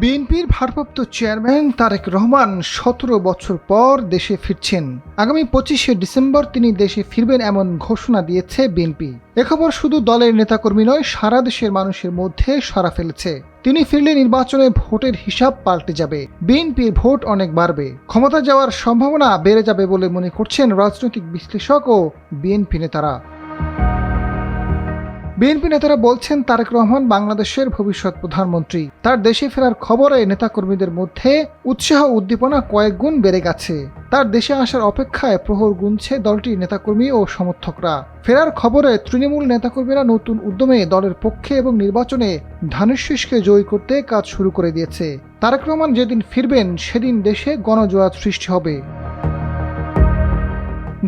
বিএনপির ভারপ্রাপ্ত চেয়ারম্যান তারেক রহমান ১৭ বছর পর দেশে ফিরছেন। আগামী ২৫শে ডিসেম্বর তিনি দেশে ফিরবেন এমন ঘোষণা দিয়েছে বিএনপি। এ খবর শুধু দলের নেতাকর্মী নয়, সারা দেশের মানুষের মধ্যে সাড়া ফেলেছে। তিনি ফিরলে নির্বাচনে ভোটের হিসাব পাল্টে যাবে, বিএনপির ভোট অনেক বাড়বে, ক্ষমতা যাওয়ার সম্ভাবনা বেড়ে যাবে বলে মনে করছেন রাজনৈতিক বিশ্লেষক ও বিএনপি নেতারা। বিএনপি নেতারা বলছেন, তারেক রহমান বাংলাদেশের ভবিষ্যৎ প্রধানমন্ত্রী। তার দেশে ফেরার খবরে নেতাকর্মীদের মধ্যে উৎসাহ উদ্দীপনা কয়েক গুণ বেড়ে গেছে। তার দেশে আসার অপেক্ষায় প্রহর গুনছে দলটির নেতাকর্মী ও সমর্থকরা। ফেরার খবরে তৃণমূল নেতাকর্মীরা নতুন উদ্যমে দলের পক্ষে এবং নির্বাচনে ধানের শীষকে জয়ী করতে কাজ শুরু করে দিয়েছে। তারেক রহমান যেদিন ফিরবেন সেদিন দেশে গণজোয়ার সৃষ্টি হবে।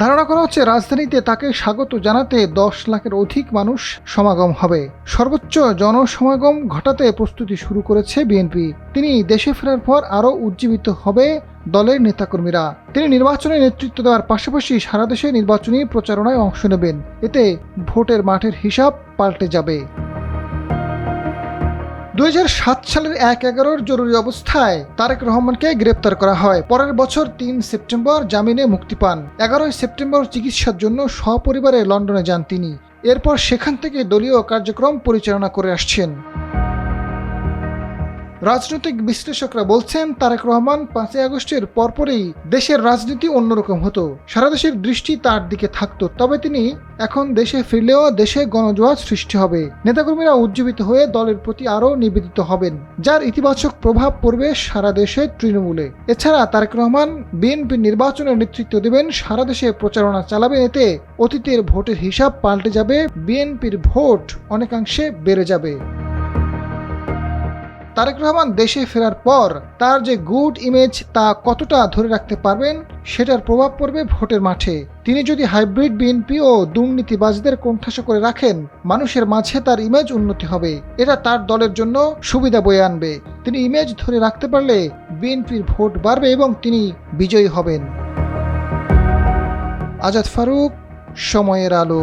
ধারণা করা হচ্ছে, রাজধানীতে তাকে স্বাগত জানাতে ১০ লাখের অধিক মানুষ সমাগম হবে। সর্বোচ্চ জনসমাগম ঘটাতে প্রস্তুতি শুরু করেছে বিএনপি। তিনি দেশে ফেরার পর আরও উজ্জীবিত হবে দলের নেতাকর্মীরা। তিনি নির্বাচনে নেতৃত্ব দেওয়ার পাশাপাশি সারা দেশে নির্বাচনী প্রচারণায় অংশ নেবেন। এতে ভোটের মাঠের হিসাব পাল্টে যাবে। ২০০৭ সালের ১/১১ জরুরি অবস্থায় তারেক রহমানকে গ্রেপ্তার করা হয়। পরের বছর ৩ সেপ্টেম্বর জামিনে মুক্তি পান। ১১ সেপ্টেম্বর চিকিৎসার জন্য সপরিবারে লন্ডনে যান তিনি। এরপর সেখান থেকে দলীয় কার্যক্রম পরিচালনা করে আসছেন। রাজনৈতিক বিশ্লেষকরা বলছেন, তারেক রহমান ৫ই আগস্টের পরপরই দেশের রাজনীতি অন্যরকম হতো। সারা দেশের দৃষ্টি তার দিকে থাকতো। তবে তিনি এখন দেশে ফিরলেও দেশে গণজোয়ার সৃষ্টি হবে। নেতাকর্মীরা উজ্জীবিত হয়ে দলের প্রতি আরও নিবেদিত হবেন, যার ইতিবাচক প্রভাব পড়বে সারা দেশে তৃণমূলে। এছাড়া তারেক রহমান বিএনপির নির্বাচনে নেতৃত্ব দেবেন, সারা দেশে প্রচারণা চালাবেন। এতে অতীতের ভোটের হিসাব পাল্টে যাবে, বিএনপির ভোট অনেকাংশে বেড়ে যাবে। তারেক রহমান দেশে ফেরার পর তার যে গুড ইমেজ তা কতটা ধরে রাখতে পারবেন সেটার প্রভাব পড়বে ভোটের মাঠে। তিনি যদি হাইব্রিড বিএনপি ও দুর্নীতিবাজদের কোণঠাসা করে রাখেন, মানুষের মাঝে তার ইমেজ উন্নতি হবে। এটা তার দলের জন্য সুবিধা বয়ে আনবে। তিনি ইমেজ ধরে রাখতে পারলে বিএনপির ভোট বাড়বে এবং তিনি বিজয়ী হবেন। আজাদ ফারুক, সময়ের আলো।